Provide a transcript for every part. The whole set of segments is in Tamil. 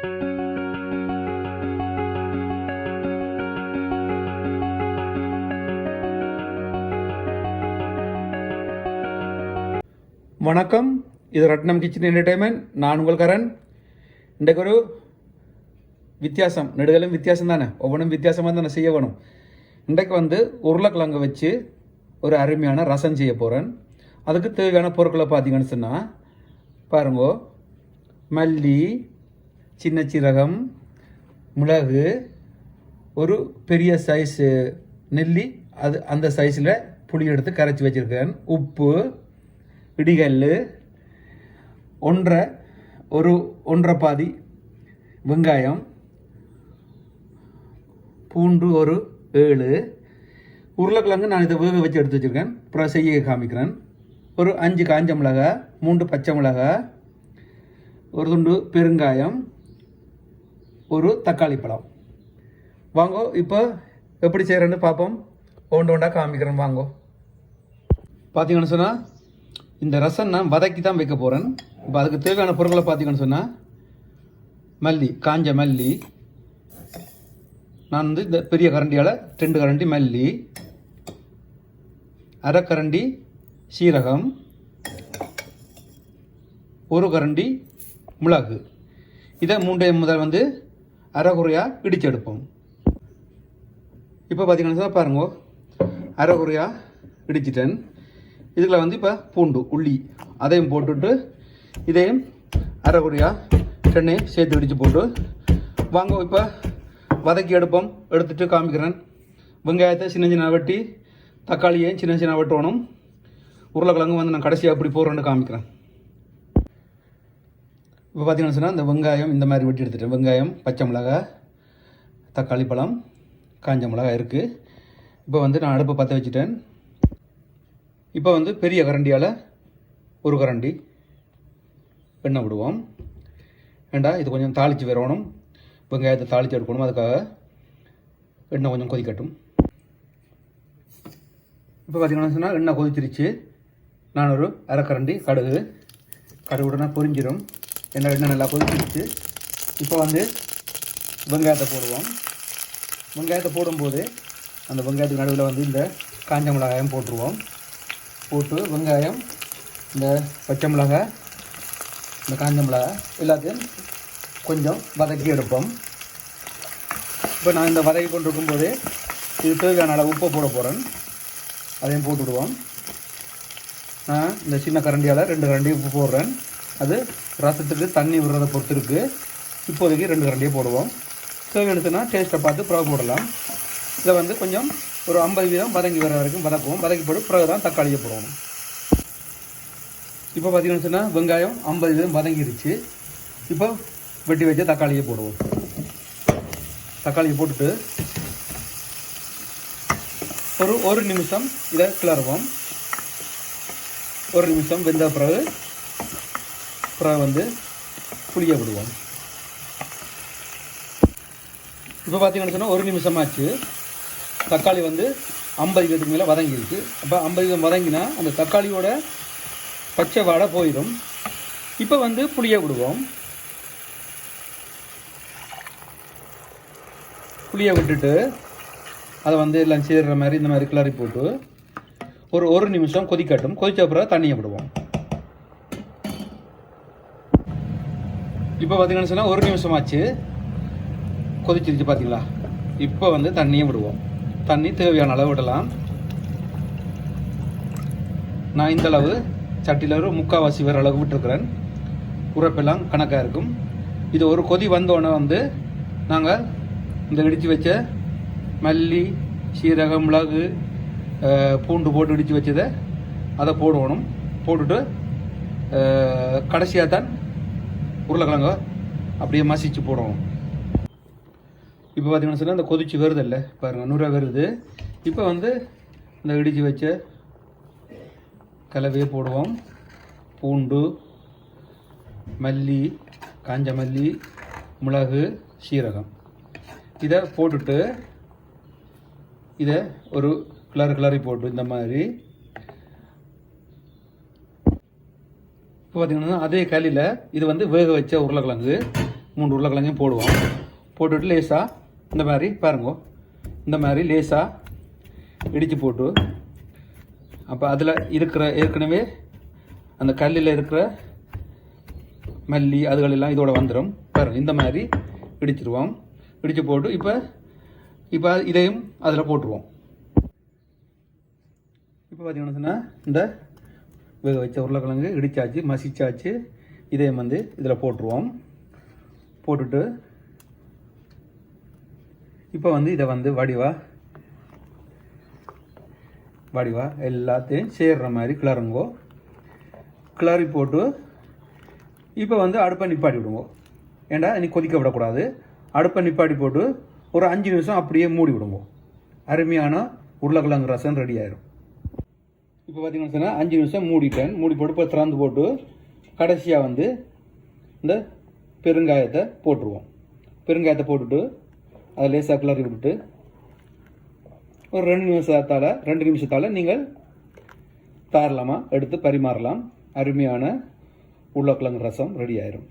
வணக்கம், இது ரத்னம் கிச்சன் என்டர்டைன்மெண்ட். நான் உங்கள் கரண். இன்றைக்கு ஒரு வித்தியாசம், நெடுகளும் வித்தியாசம் தானே, ஒவ்வொன்றும் வித்தியாசமாக தானே செய்ய வேணும். இன்றைக்கு உருளைக்கிழங்கு வச்சு ஒரு அருமையான ரசம் செய்ய போகிறேன். அதுக்கு தேவையான பொருட்களை பார்த்தீங்கன்னு சொன்னால் பாருங்கோ, மல்லி, சின்ன சீரகம், மிளகு, ஒரு பெரிய சைஸு நெல்லி, அந்த சைஸில் புளி எடுத்து கரைச்சி வச்சுருக்கேன், உப்பு, இடிகல், ஒன்றரை பாதி வெங்காயம், பூண்டு ஒரு 7, உருளைக்கிழங்கு நான் இதை வேக வச்சு எடுத்து வச்சுருக்கேன். அப்புறம் செய்ய காமிக்கிறேன். ஒரு 5 காஞ்ச மிளகாய், 3 பச்சை மிளகாய், ஒரு துண்டு பெருங்காயம், ஒரு தக்காளி பழம். வாங்கோ, இப்போ எப்படி செய்கிறேன்னு பார்ப்போம். ஒன்றா காமிக்கிறேன். வாங்கோ. பார்த்தீங்கன்னு சொன்னால் இந்த ரசம் நான் வதக்கி தான் வைக்க போகிறேன். இப்போ அதுக்கு தேவையான பொருட்களை பார்த்தீங்கன்னு சொன்னால் மல்லி, காஞ்ச மல்லி, நான் இந்த பெரிய கரண்டியால் 2 கரண்டி மல்லி, அரை கரண்டி சீரகம், 1 கரண்டி மிளகு. இதை 3 முதல் அரை குறையாக இடித்து எடுப்போம். இப்போ பார்த்தீங்கன்னு சொன்னால் பாருங்க, அரை குறையாக இடிச்சிட்டேன். இதில் இப்போ பூண்டு, உள்ளி அதையும் போட்டுட்டு இதையும் அரை குறையாக எண்ணெயும் சேர்த்து இடித்து போட்டு வாங்க இப்போ வதக்கி எடுப்போம். எடுத்துகிட்டு காமிக்கிறேன். வெங்காயத்தை சின்ன சின்ன வெட்டி, தக்காளியையும் சின்ன சின்ன வெட்டணும். உருளைக்கிழங்கு நான் கடைசியாக அப்படி போடுறேன்னு காமிக்கிறேன். இப்போ பார்த்தீங்கன்னு சொன்னால் இந்த வெங்காயம் இந்த மாதிரி வெட்டி எடுத்துட்டேன். வெங்காயம், பச்சை மிளகாய், தக்காளி பழம், காஞ்ச மிளகாய் இருக்குது. இப்போ நான் அடுப்பை பற்ற வச்சுட்டேன். இப்போ பெரிய கரண்டியால் 1 கரண்டி எண்ணெய் விடுவோம். ஏண்டா இது கொஞ்சம் தாளித்து வரணும், வெங்காயத்தை தாளித்து எடுக்கணும். அதுக்காக எண்ணெய் கொஞ்சம் கொதிக்கட்டும். இப்போ பார்த்தீங்கன்னா சொன்னால் எண்ணெய் கொதிச்சிருச்சு. நான் ஒரு அரை கரண்டி கடுகு உடனே பொரிஞ்சிடும். எண்ணெய் நல்லா கொதிச்சிருச்சு. இப்போ வெங்காயத்தை போடுவோம். வெங்காயத்தை போடும்போது அந்த வெங்காயத்துக்கு நடுவில் இந்த காஞ்ச மிளகாயம் போட்டுருவோம். போட்டு வெங்காயம், இந்த பச்சை மிளகாய், இந்த காஞ்ச மிளகாய் எல்லாத்தையும் கொஞ்சம் வதக்கி எடுப்போம். இப்போ நான் இந்த வதக்கி கொண்டு இருக்கும்போது இது தேவையான அளவு உப்பை போட போகிறேன். அதையும் போட்டுவிடுவோம். நான் இந்த சின்ன கரண்டியால் 2 கரண்டி உப்பு போடுறேன். அது ரசத்துக்கு தண்ணி விடுறதை பொறுத்து இருக்குது. இப்போதைக்கு 2 கரண்டியை போடுவோம். தேவையானதுன்னா டேஸ்ட்டை பார்த்து பிறகு போடலாம். இதை கொஞ்சம் ஒரு 50% வதங்கி வர வரைக்கும் வதக்குவோம். வதக்கி போட்டு பிறகு தான் தக்காளியை போடணும். இப்போ பார்த்தீங்கன்னு சொன்னால் வெங்காயம் 50% வதங்கிடுச்சு. இப்போ வெட்டி வச்ச தக்காளியை போடுவோம். தக்காளியை போட்டுட்டு ஒரு நிமிஷம் இதை கிளறுவோம். 1 நிமிஷம் வெந்த பிறகு புளியை விடுவோம். இப்போ பார்த்தீங்கன்னு சொன்னால் 1 நிமிஷமாச்சு. தக்காளி 50% மேலே வதங்கிடுச்சு. அப்போ 50% வதங்கினா அந்த தக்காளியோட பச்சை வாடை போயிடும். இப்போ புளியை விடுவோம். புளியை விட்டுட்டு அதை எல்லாம் சேர்கிற மாதிரி இந்த மாதிரி கிளறி போட்டு ஒரு நிமிஷம் கொதிக்கட்டும். கொதித்த பிறகு தண்ணியை விடுவோம். இப்போ பார்த்தீங்கன்னு சொன்னால் 1 நிமிஷம் ஆச்சு. கொதிச்சிருச்சு பார்த்தீங்களா. இப்போ தண்ணியை விடுவோம். தண்ணி தேவையான அளவு விடலாம். நான் இந்த அளவு சட்டியில் ஒரு 3/4 வர அளவு விட்டுருக்குறேன். உரைப்பெல்லாம் கணக்காக இருக்கும். இது ஒரு கொதி வந்தோடனே நாங்கள் இந்த இடித்து வச்ச மல்லி, சீரகம், மிளகு, பூண்டு போட்டு இடித்து வச்சதை அதை போடணும். போட்டுட்டு கடைசியாக தான் உருளைக்கிழங்க அப்படியே மசிச்சு போடணும். இப்போ பார்த்தீங்கன்னா சொன்னால் இந்த கொதிச்சு வருது இல்லை பாருங்கள், 100 வருது. இப்போ இந்த இடித்து வச்ச கலவையை போடுவோம். பூண்டு, மல்லி, காஞ்ச மல்லி, மிளகு, சீரகம் இதை போட்டுட்டு இதை ஒரு கிளறி போட்டு இந்த மாதிரி இப்போ பார்த்தீங்கன்னா அதே கல்லில் இது வேக வச்ச உருளைக்கிழங்கு 3 உருளைக்கிழங்கையும் போடுவோம். போட்டுவிட்டு லேசாக இந்த மாதிரி பாருங்க, இந்த மாதிரி லேசாக இடித்து போட்டு, அப்போ அதில் இருக்கிற ஏற்கனவே அந்த கல்லில் இருக்கிற மல்லி அதுகளெல்லாம் இதோட வந்துடும் பாருங்க. இந்த மாதிரி இடிச்சிருவோம். இடித்து போட்டு இப்போ இதையும் அதில் போட்டுருவோம். இப்போ பார்த்தீங்கன்னா சொன்னால் இந்த வேக வச்ச உருளைக்கிழங்கு இடிச்சாச்சு, மசிச்சாச்சு. இதையும் வந்து இதில் போட்டுருவோம். போட்டுட்டு இப்போ வந்து இதை வந்து வடிவா எல்லாத்தையும் சேர்ற மாதிரி கிளறுங்கோ. கிளறி போட்டு இப்போ வந்து அடுப்பை நிப்பாட்டி விடுவோம். ஏண்டா இனி கொதிக்க விடக்கூடாது. அடுப்பை நிப்பாட்டி போட்டு ஒரு 5 நிமிஷம் அப்படியே மூடி விடுவோம். அருமையான உருளைக்கிழங்கு ரசம் ரெடி ஆயிரும். இப்போ பார்த்தீங்கன்னா சொன்னால் 5 நிமிஷம் மூடிட்டேன். மூடி போட்டு இப்போ திறந்து போட்டு கடைசியாக வந்து இந்த பெருங்காயத்தை போட்டுருவோம். பெருங்காயத்தை போட்டுட்டு அதை லேசாக கிளறி விட்டுட்டு ஒரு 2 நிமிஷத்தால் நீங்கள் தாராளமாக எடுத்து பரிமாறலாம். அருமையான உருளைக்கிழங்கு ரசம் ரெடி ஆயிரும்.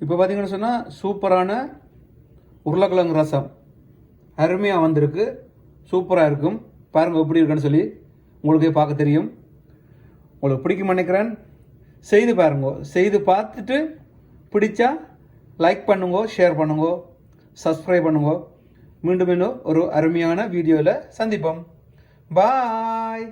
இப்போ பார்த்தீங்கன்னு சொன்னால் சூப்பரான உருளைக்கிழங்கு ரசம் அருமையாக வந்திருக்கு. சூப்பராக இருக்கும். பாருங்கள் எப்படி இருக்குன்னு சொல்லி உங்களுக்கே பார்க்க தெரியும். உங்களுக்கு பிடிக்கும் நினைக்கிறேன். செய்து பாருங்க. செய்து பார்த்துட்டு பிடிச்சா லைக் பண்ணுங்க, ஷேர் பண்ணுங்க, சப்ஸ்கிரைப் பண்ணுங்க. மீண்டும் ஒரு அருமையான வீடியோவில் சந்திப்போம். பாய்.